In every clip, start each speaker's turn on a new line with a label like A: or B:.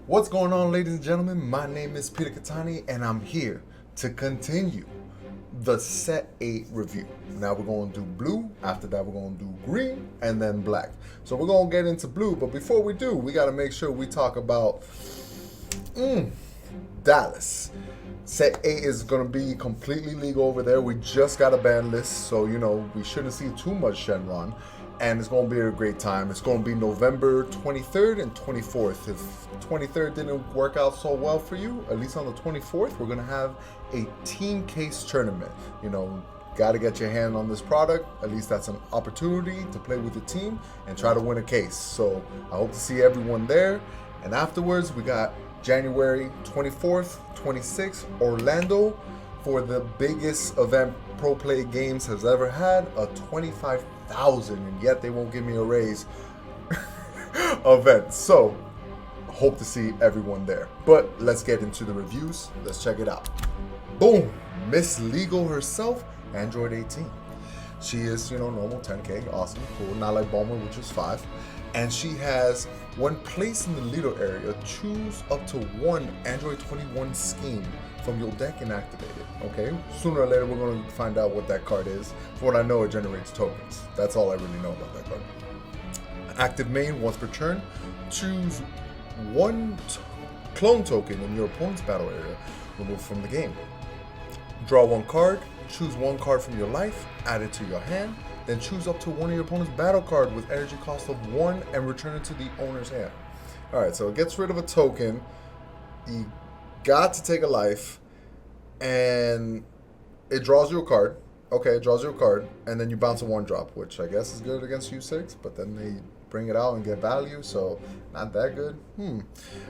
A: What's going on, ladies and gentlemen? My name is Peter Katani, and I'm here to continue the Set 8 review. Now we're going to do blue, after that we're going to do green, and then black. So we're going to get into blue, but before we do, we got to make sure we talk about Dallas. Set 8 is going to be completely legal over there. We just got a ban list, so, we shouldn't see too much Shenron. And it's going to be a great time. It's going to be November 23rd and 24th. If 23rd didn't work out so well for you, at least on the 24th, we're going to have a team case tournament. Got to get your hand on this product. At least that's an opportunity to play with the team and try to win a case. So I hope to see everyone there. And afterwards, we got January 24th, 26th, Orlando, for the biggest event Pro Play Games has ever had, a 25,000, and yet they won't give me a raise event. So hope to see everyone there. But let's get into the reviews. Let's check it out. Boom, Miss Legal herself, Android 18. She is, normal 10K, awesome, cool, not like Bulma, which is 5. And she has, when placed in the leader area, choose up to one Android 21 scheme from your deck and activate it, okay? Sooner or later, we're going to find out what that card is. For what I know, it generates tokens. That's all I really know about that card. Active main, once per turn, choose one clone token in your opponent's battle area, removed from the game. Draw one card, choose one card from your life, add it to your hand, then choose up to one of your opponent's battle card with energy cost of 1 and return it to the owner's hand. Alright, so it gets rid of a token. You got to take a life, and it draws you a card. Okay, it draws you a card, and then you bounce a 1-drop, which I guess is good against U6, but then they bring it out and get value, so not that good. And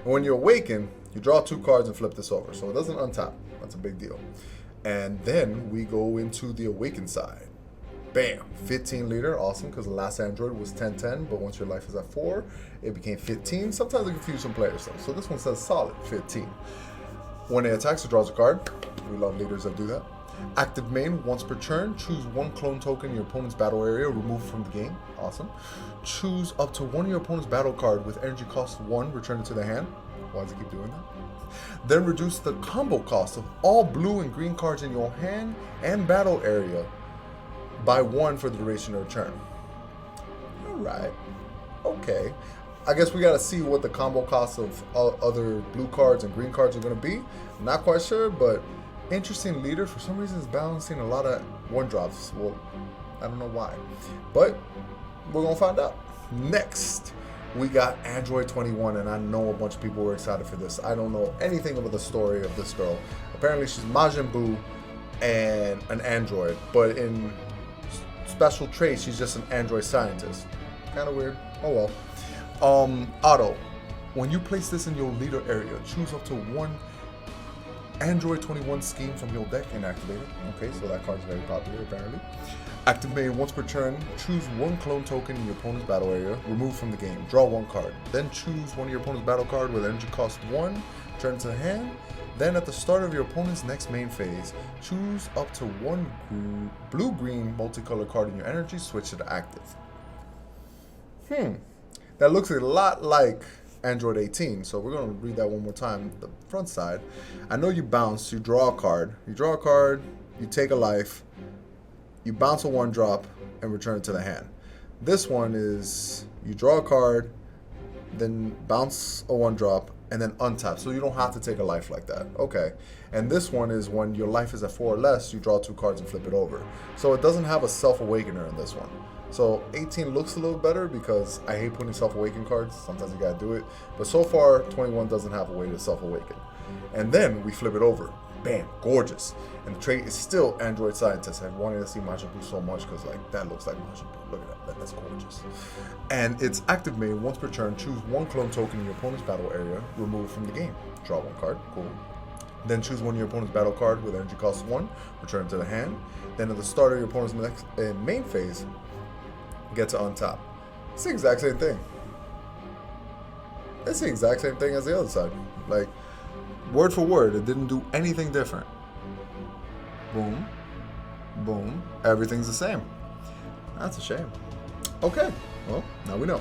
A: when you awaken, you draw 2 cards and flip this over, so it doesn't untap. That's a big deal. And then we go into the awakened side. Bam, 15 leader, awesome, because the last Android was 10-10, but once your life is at 4, it became 15. Sometimes it confuses some players though, so this one says solid 15. When it attacks, it draws a card. We love leaders that do that. Active main, once per turn, choose one clone token in your opponent's battle area, remove from the game, awesome. Choose up to one of your opponent's battle card with energy cost 1, return it to the hand. Why does it keep doing that? Then reduce the combo cost of all blue and green cards in your hand and battle area by 1 for the duration of the turn. Alright. Okay. I guess we gotta see what the combo costs of other blue cards and green cards are gonna be. I'm not quite sure, but interesting leader. For some reason, it's balancing a lot of 1-drops. Well, I don't know why. But we're gonna find out. Next, we got Android 21, and I know a bunch of people were excited for this. I don't know anything about the story of this girl. Apparently, she's Majin Buu and an android, but in special traits, she's just an android scientist. Kind of weird. Oh well. Auto. When you place this in your leader area, choose up to one Android 21 scheme from your deck and activate it. Okay, so that card's very popular apparently. Activate once per turn, choose one clone token in your opponent's battle area, remove from the game, draw 1 card. Then choose one of your opponent's battle card with energy cost 1, turn to the hand. Then at the start of your opponent's next main phase, choose up to one blue-green multicolor card in your energy, switch it to active. That looks a lot like Android 18, so we're going to read that one more time. The front side, I know you bounce, you draw a card. You draw a card, you take a life, you bounce a 1-drop, and return it to the hand. This one is, you draw a card, then bounce a 1-drop, and then untap, so you don't have to take a life like that. Okay. And this one is when your life is at 4 or less, you draw 2 cards and flip it over. So it doesn't have a self-awakener in this one. So 18 looks a little better because I hate putting self-awaken cards. Sometimes you gotta do it. But so far, 21 doesn't have a way to self-awaken. And then we flip it over. Bam, gorgeous. And the trait is still Android Scientist. I wanted to see Majin Buu so much because that looks like Majin Buu. Look at that, that's gorgeous. And it's active main, once per turn, choose one clone token in your opponent's battle area, remove from the game. Draw 1 card, cool. Then choose one of your opponent's battle card with energy cost 1, return it to the hand. Then at the start of your opponent's next main phase, get to untap. It's the exact same thing. It's the exact same thing as the other side. Like, word for word, it didn't do anything different. Boom, boom, everything's the same. That's a shame. Okay, well, now we know.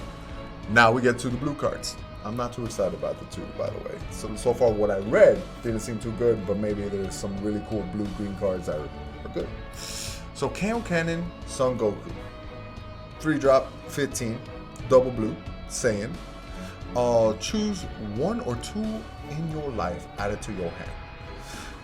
A: Now we get to the blue cards. I'm not too excited about the 2, by the way. So far what I read didn't seem too good, but maybe there's some really cool blue-green cards that are good. So Kaio Cannon, Son Goku. 3-drop, 15, double blue, Saiyan. Choose 1 or 2 in your life added to your hand.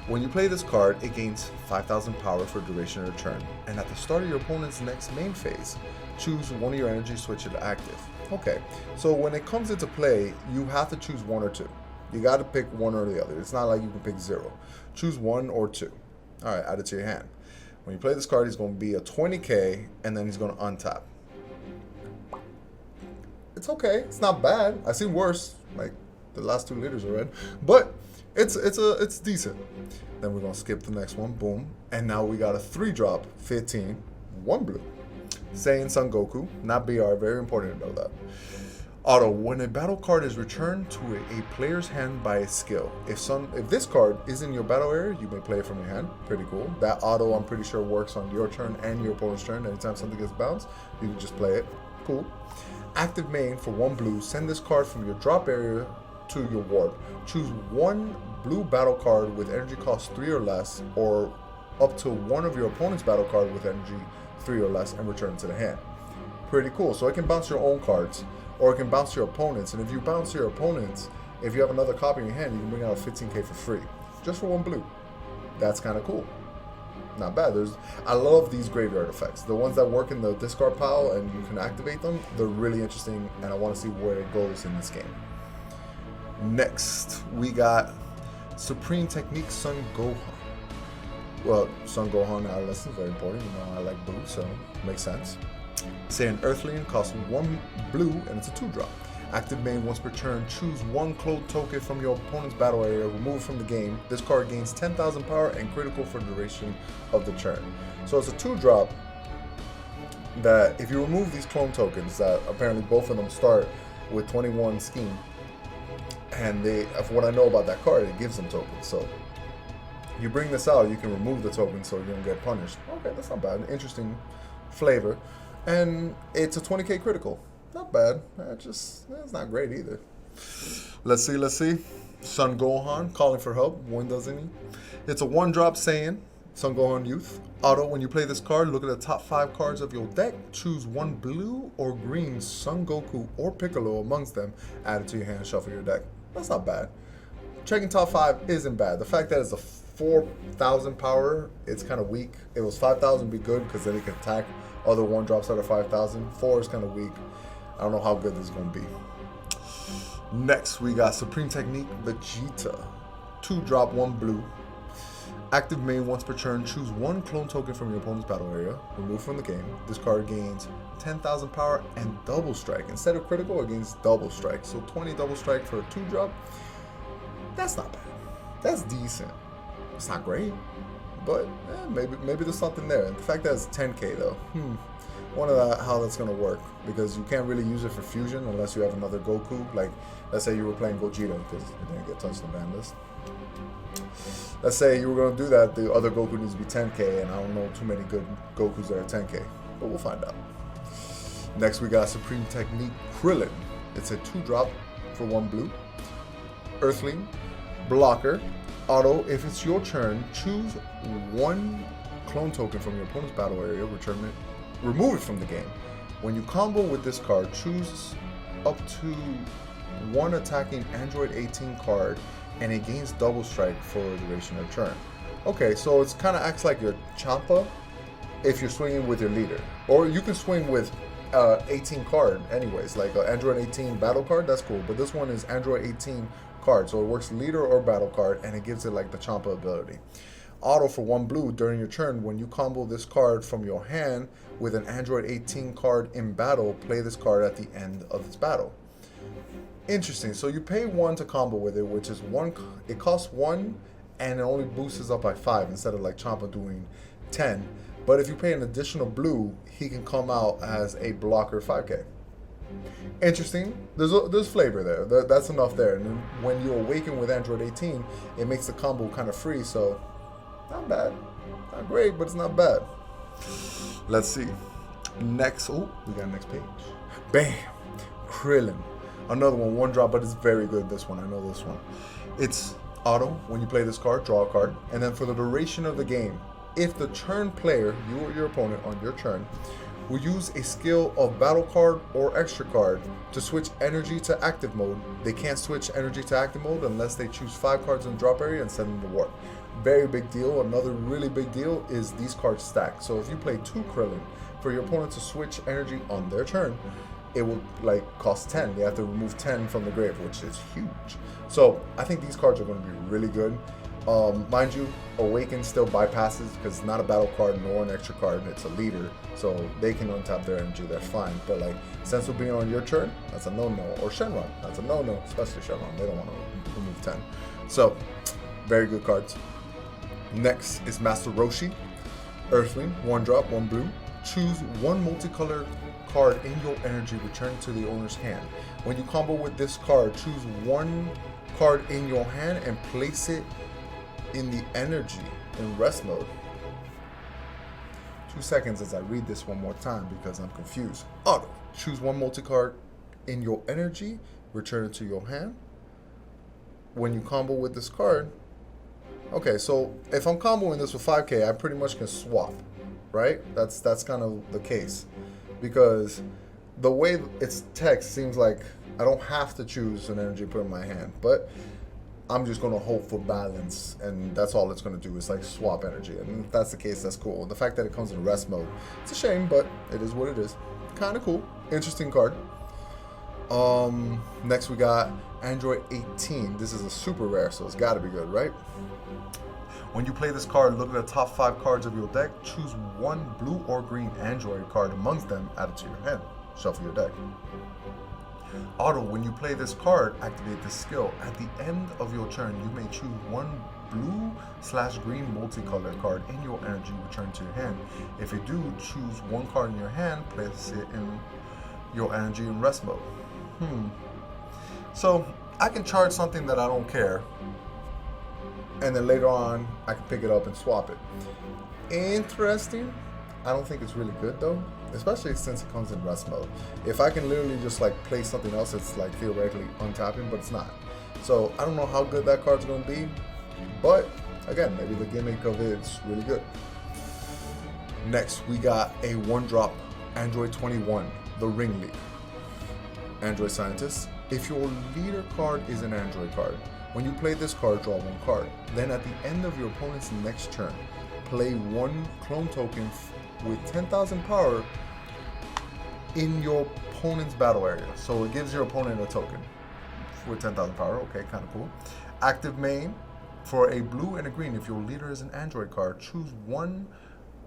A: When you play this card, it gains 5,000 power for duration of your turn, and at the start of your opponent's next main phase, choose one of your energies, switch it to active. Okay, so when it comes into play, you have to choose 1 or 2. You got to pick one or the other. It's not like you can pick 0. Choose 1 or 2. All right, add it to your hand. When you play this card, he's going to be a 20k, and then he's going to untap. It's okay. It's not bad. I've seen worse. Like the last 2 leaders are red, but it's decent. Then we're gonna skip the next one. Boom, and now we got a 3-drop, 15, 1 blue. Saiyan Son Goku, not BR. Very important to know that. Auto: when a battle card is returned to a player's hand by a skill, if this card is in your battle area, you may play it from your hand. Pretty cool. That auto, I'm pretty sure, works on your turn and your opponent's turn. Anytime something gets bounced, you can just play it. Cool. Active main for 1 blue. Send this card from your drop area to your warp. Choose 1 blue battle card with energy cost 3 or less, or up to 1 of your opponent's battle card with energy 3 or less, and return it to the hand. Pretty cool. So it can bounce your own cards, or it can bounce your opponents. And if you bounce your opponents, if you have another copy in your hand, you can bring out a 15k for free, just for 1 blue. That's kind of cool. Not bad. I love these graveyard effects. The ones that work in the discard pile and you can activate them, they're really interesting, and I want to see where it goes in this game. Next, we got Supreme Technique Son Gohan. Well, Son Gohan adolescent is very important. You know, I like blue, so makes sense. Say an Earthling costs 1 blue, and it's a 2-drop. Active main once per turn. Choose 1 clone token from your opponent's battle area, remove it from the game. This card gains 10,000 power and critical for the duration of the turn. So it's a 2-drop that if you remove these clone tokens, that apparently both of them start with 21 scheme, and from what I know about that card, it gives them tokens. So you bring this out, you can remove the token so you don't get punished. Okay, that's not bad. Interesting flavor. And it's a 20k critical. Not bad. It's not great either. Let's see. Son Gohan, calling for help. When doesn't he? It's a 1-drop Saiyan, Son Gohan Youth. Auto: when you play this card, look at the top 5 cards of your deck. Choose 1 blue or green Son Goku or Piccolo amongst them. Add it to your hand, shuffle your deck. That's not bad. Checking top 5 isn't bad. The fact that it's a 4,000 power, it's kind of weak. If it was 5,000, be good, because then it can attack other 1-drops that are 5,000. 4 is kind of weak. I don't know how good this is going to be. Next, we got Supreme Technique Vegeta. 2-drop, 1 blue. Active main once per turn. Choose 1 clone token from your opponent's battle area. Remove from the game. This card gains 10,000 power and double strike. Instead of critical, it gains double strike. So 20 double strike for a 2-drop. That's not bad. That's decent. It's not great, but maybe there's something there. And the fact that it's 10k though. Wonder how that's gonna work, because you can't really use it for fusion unless you have another Goku. Like, let's say you were playing Gogeta, because it didn't get touched on the ban list. Let's say you were gonna do that, the other Goku needs to be 10k, and I don't know too many good Gokus that are 10k, but we'll find out. Next, we got Supreme Technique Krillin. It's a 2-drop for 1 blue. Earthling, blocker. Auto: if it's your turn, choose 1 clone token from your opponent's battle area, remove it from the game. When you combo with this card, choose up to 1 attacking Android 18 card, and it gains double strike for the duration of turn. Okay, so it kind of acts like your Champa if you're swinging with your leader. Or you can swing with 18 card anyways, like an Android 18 battle card, that's cool. But this one is Android 18 card, so it works leader or battle card, and it gives it like the Champa ability. Auto: for 1 blue, during your turn, when you combo this card from your hand with an Android 18 card in battle, play this card at the end of this battle. Interesting. So you pay 1 to combo with it, which is 1. It costs 1, and it only boosts up by 5 instead of like Champa doing 10. But if you pay an additional blue, he can come out as a blocker 5k. Interesting. There's flavor there. That's enough there. And then when you awaken with Android 18, it makes the combo kind of free. So not bad. Not great, but it's not bad. Let's see. Next. Oh, we got next page. Bam. Krillin. Another one drop, but it's very good. This one, I know this one. It's auto. When you play this card, draw a card, and then for the duration of the game, if the turn player, you or your opponent on your turn, will use a skill of battle card or extra card to switch energy to active mode, they can't switch energy to active mode unless they choose 5 cards in the drop area and send them to warp. Very big deal. Another really big deal is these cards stack. So if you play 2 Krillin, for your opponent to switch energy on their turn, it will like cost 10. They have to remove 10 from the grave, which is huge. So I think these cards are going to be really good. Mind you, Awaken still bypasses because it's not a battle card nor an extra card. It's a leader, so they can untap their energy. That's fine. But like Sensu being on your turn, that's a no-no. Or Shenron, that's a no-no. Especially Shenron, they don't want to remove 10. So very good cards. Next is Master Roshi, Earthling, 1 drop, 1 blue. Choose 1 multicolored card in your energy, return to the owner's hand. When you combo with this card, choose 1 card in your hand and place it in the energy in rest mode. 2 seconds as I read this one more time because I'm confused. Auto. Choose 1 multi-card in your energy, return it to your hand. When you combo with this card, okay, so if I'm comboing this with 5k, I pretty much can swap, right? That's kind of the case. Because the way it's text seems like I don't have to choose an energy to put in my hand, but I'm just going to hope for balance, and that's all it's going to do is like swap energy. And if that's the case, that's cool. The fact that it comes in rest mode, it's a shame, but it is what it is. Kind of cool. Interesting card. Next we got Android 18. This is a super rare, so it's got to be good, right? When you play this card, look at the top 5 cards of your deck. Choose 1 blue or green Android card amongst them, add it to your hand. Shuffle your deck. Auto, when you play this card, activate this skill. At the end of your turn, you may choose 1 blue/green multicolored card in your energy, return to your hand. If you do, choose 1 card in your hand, place it in your energy in rest mode. So I can charge something that I don't care, and then later on I can pick it up and swap it. Interesting. I don't think it's really good though, especially since it comes in rest mode. If I can literally just like play something else, it's like theoretically untapping, but it's not. So I don't know how good that card's gonna be, but again, maybe the gimmick of it's really good. Next, we got a 1 drop Android 21, the Ring Leader. Android Scientist. If your leader card is an Android card, when you play this card, draw 1 card. Then at the end of your opponent's next turn, play 1 clone token with 10,000 power in your opponent's battle area. So it gives your opponent a token with 10,000 power. Okay, kind of cool. Active main. For a blue and a green, if your leader is an Android card, choose 1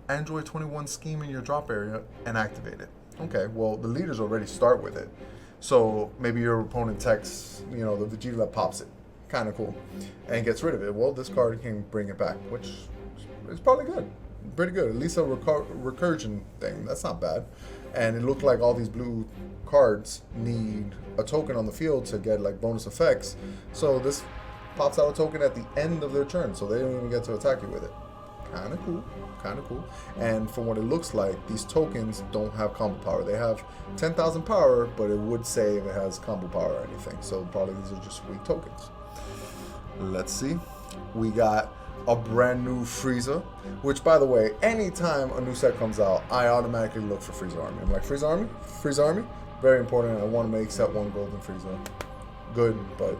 A: Android 21 scheme in your drop area and activate it. Okay, well, the leaders already start with it. So maybe your opponent texts, you know, the Vegeta that pops it. Kind of cool. And gets rid of it. Well, this card can bring it back, which is probably good. Pretty good. At least a recursion thing. That's not bad. And it looked like all these blue cards need a token on the field to get like bonus effects. So this pops out a token at the end of their turn, so they don't even get to attack you with it. Kind of cool. Kind of cool. And from what it looks like, these tokens don't have combo power. They have 10,000 power, but it would say if it has combo power or anything. So probably these are just weak tokens. Let's see. We got a brand new Frieza, which, by the way, anytime a new set comes out, I automatically look for Frieza Army. I'm like, Frieza Army? Frieza Army? Very important. I want to make set 1 golden Frieza. Good, but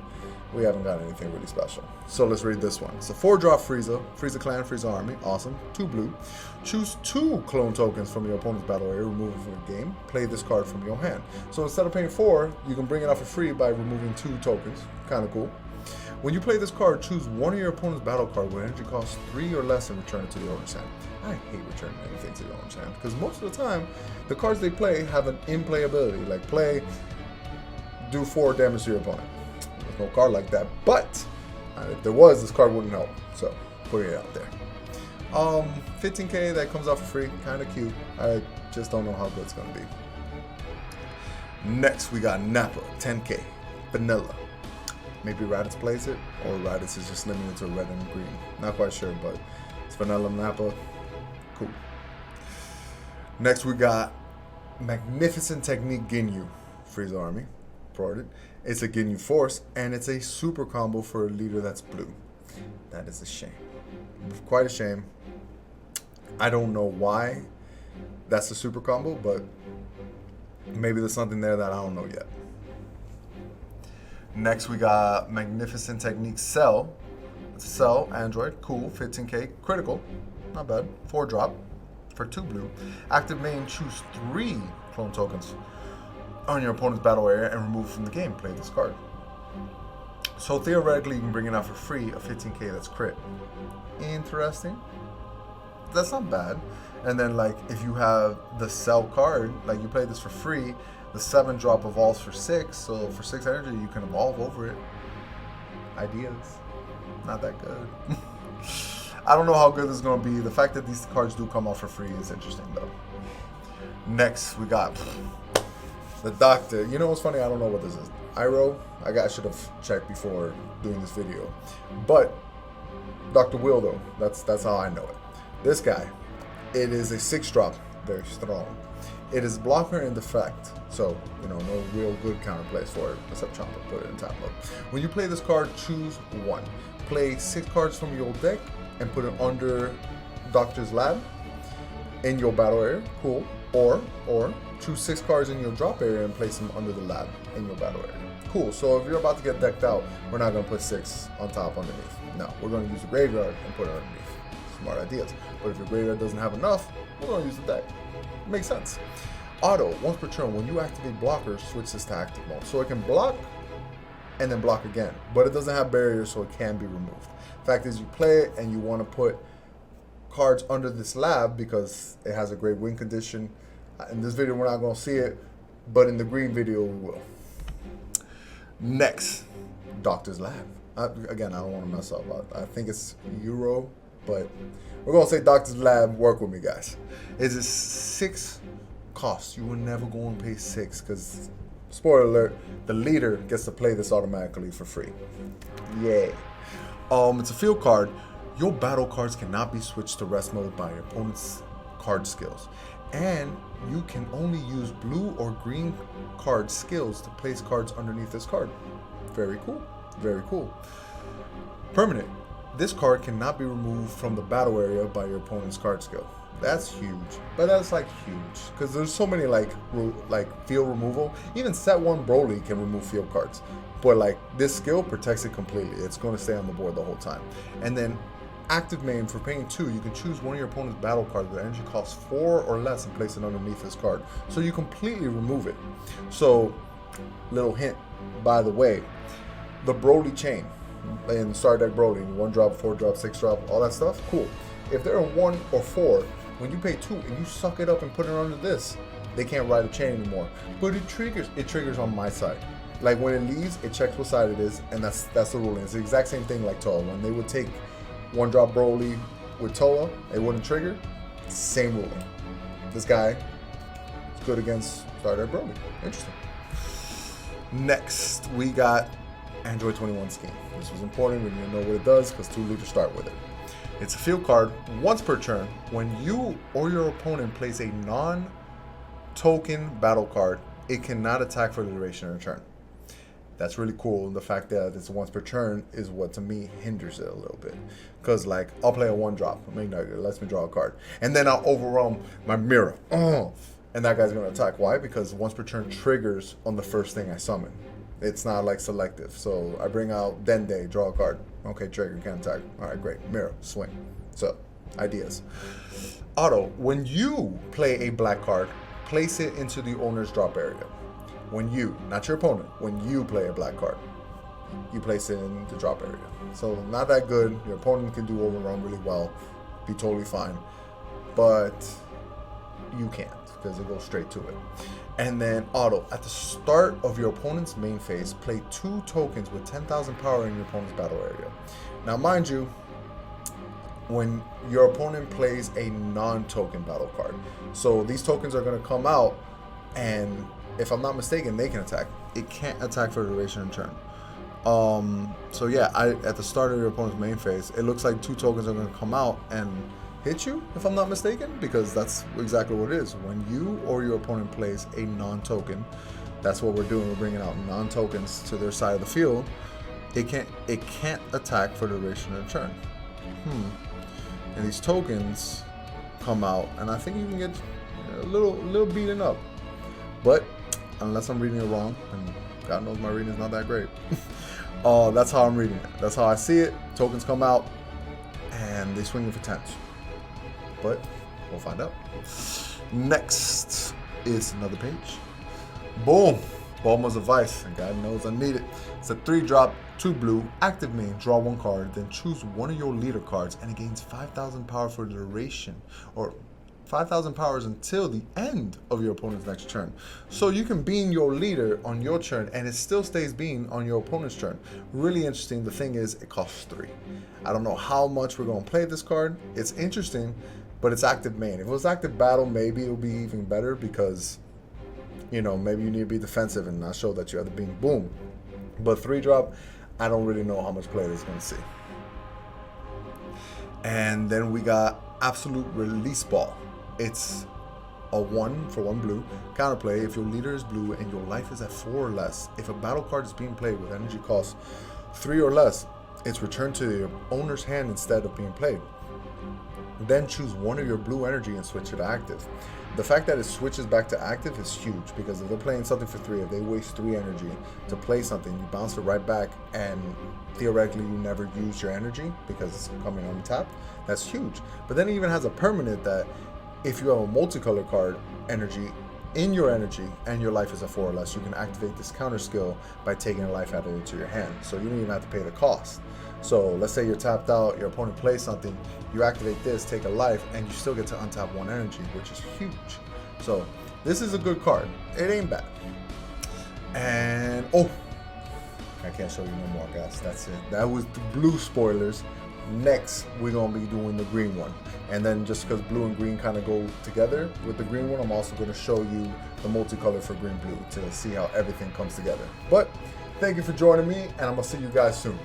A: we haven't got anything really special. So let's read this one. It's a 4-drop Frieza, Frieza Clan, Frieza Army. Awesome. 2 blue. Choose 2 clone tokens from your opponent's battle area, remove it from the game. Play this card from your hand. So instead of paying 4, you can bring it out for free by removing 2 tokens. Kind of cool. When you play this card, choose 1 of your opponent's battle card with energy cost 3 or less and return it to the owner's hand. I hate returning anything to the owner's hand because most of the time, the cards they play have an in-play ability, like play, do 4 damage to your opponent. There's no card like that, but if there was, this card wouldn't help. So putting it out there. 15k that comes out for free, kind of cute. I just don't know how good it's gonna be. Next, we got Nappa, 10k, vanilla. Maybe Raditz plays it, or Raditz is just limited to red and green. Not quite sure, but it's vanilla Nappa. Cool. Next, we got Magnificent Technique Ginyu, Frieza Army. supported. It's a Ginyu Force, and it's a super combo for a leader that's blue. That is a shame. Quite a shame. I don't know why that's a super combo, but maybe there's something there that I don't know yet. Next, we got Magnificent Technique Cell. It's a Cell, Android, cool, 15k, critical, not bad, 4-drop for 2 blue. Active main, choose 3 clone tokens on your opponent's battle area and remove from the game. Play this card. So theoretically, you can bring it out for free, a 15k that's crit. Interesting. That's not bad. And then, like, if you have the Cell card, like, you play this for free, the 7-drop evolves for 6, so for 6 energy, you can evolve over it. Ideas. Not that good. I don't know how good this is going to be. The fact that these cards do come out for free is interesting, though. Next, we got the Doctor. You know what's funny? I don't know what this is. Iroh? I should have checked before doing this video. But Dr. Will, though, that's how I know it. This guy, it is a 6-drop, very strong. It is blocker and defect, so, you know, no real good counterplays for it, except Chomper, put it in tap mode. When you play this card, choose 1. Play 6 cards from your deck and put it under Doctor's Lab in your battle area, cool. Or choose 6 cards in your drop area and place them under the lab in your battle area. Cool, so if you're about to get decked out, we're not gonna put 6 on top underneath. No, we're gonna use the graveyard and put it underneath. Smart ideas. But if your graveyard doesn't have enough, we're gonna use the deck. Makes sense. Auto, once per turn, when you activate blocker, switch this to active mode. So it can block and then block again, but it doesn't have barriers, so it can be removed. Fact is, you play it and you want to put cards under this lab because it has a great win condition. In this video, we're not going to see it, but in the green video, we will. Next, Doctor's Lab. Again, I don't want to mess up. I think it's Euro, but we're going to say Doctor's Lab. Work with me, guys. It's a 6 cost. You will never go and pay 6 because, spoiler alert, the leader gets to play this automatically for free. Yay. It's a field card. Your battle cards cannot be switched to rest mode by your opponent's card skills. And you can only use blue or green card skills to place cards underneath this card. Very cool. Very cool. Permanent. This card cannot be removed from the battle area by your opponent's card skill. That's huge, but that's like huge because there's so many like field removal. Even set 1 Broly can remove field cards, but like this skill protects it completely. It's going to stay on the board the whole time. And then active main, for paying 2, you can choose one of your opponent's battle cards with energy costs 4 or less and place it underneath this card. So you completely remove it. So, little hint, by the way, the Broly chain in Star Deck Broly, 1-drop, 4-drop, 6-drop, all that stuff, cool. If they're in 1 or 4, when you pay 2 and you suck it up and put it under this, they can't ride a chain anymore. But it triggers on my side. Like when it leaves, it checks what side it is, and that's the ruling. It's the exact same thing like Toa. When they would take 1-drop Broly with Toa, it wouldn't trigger. Same ruling. This guy is good against Star Deck Broly. Interesting. Next, we got Android 21 Scheme. This was important. We need to know what it does because 2 leaders start with it. It's a field card. Once per turn, when you or your opponent plays a non-token battle card, it cannot attack for the duration of the turn. That's really cool. And the fact that it's once per turn is what, to me, hinders it a little bit. Because, like, I'll play a 1-drop. It lets me draw a card. And then I'll overwhelm my mirror. And that guy's going to attack. Why? Because once per turn triggers on the first thing I summon. It's not, like, selective. So I bring out Dende, draw a card. Okay, trigger, can't attack. All right, great. Mirror, swing. So, ideas. Auto, when you play a black card, place it into the owner's drop area. When you, not your opponent, when you play a black card, you place it in the drop area. So not that good. Your opponent can do overrun really well, be totally fine, but you can't because it goes straight to it. And then auto, at the start of your opponent's main phase, play 2 tokens with 10,000 power in your opponent's battle area. Now mind you, when your opponent plays a non-token battle card, so these tokens are going to come out, and if I'm not mistaken, they can attack. It can't attack for the duration of the turn. So yeah, at the start of your opponent's main phase, it looks like 2 tokens are going to come out and hit you, if I'm not mistaken, because that's exactly what it is. When you or your opponent plays a non-token That's what we're doing. We're bringing out non-tokens to their side of the field. It can't attack for the duration of the turn. And these tokens come out, and I think you can get a little beaten up. But unless I'm reading it wrong, and God knows my reading is not that great. That's how I'm reading it. That's how I see it. Tokens come out, and they swing it for 10s. But we'll find out. Next is another page. Boom. Bulma's Advice, and God knows I need it. It's a 3-drop, 2 blue, active main, draw 1 card, then choose one of your leader cards, and it gains 5,000 power for the duration, or 5,000 powers until the end of your opponent's next turn. So you can beam your leader on your turn, and it still stays beamed on your opponent's turn. Really interesting. The thing is, it costs 3. I don't know how much we're going to play this card. It's interesting, but it's active main. If it was active battle, maybe it would be even better because, you know, maybe you need to be defensive and not show that you have the beam. Boom. But 3-drop, I don't really know how much play this is going to see. And then we got Absolute Release Ball. It's a 1 for 1 blue. Counterplay, if your leader is blue and your life is at 4 or less, if a battle card is being played with energy cost 3 or less, it's returned to your owner's hand instead of being played. Then choose one of your blue energy and switch it to active. The fact that it switches back to active is huge, because if they're playing something for 3, if they waste 3 energy to play something, you bounce it right back, and theoretically you never use your energy because it's coming untapped. That's huge. But then it even has a permanent that if you have a multicolor card energy in your energy and your life is a 4 or less, you can activate this counter skill by taking a life added into your hand. So you don't even have to pay the cost. So let's say you're tapped out, your opponent plays something, you activate this, take a life, and you still get to untap 1 energy, which is huge. So this is a good card. It ain't bad. And oh, I can't show you no more, guys. That's it. That was the blue spoilers. Next, we're gonna be doing the green one. And then just because blue and green kind of go together with the green one, I'm also gonna show you the multicolor for green blue to see how everything comes together. But thank you for joining me, and I'm gonna see you guys soon.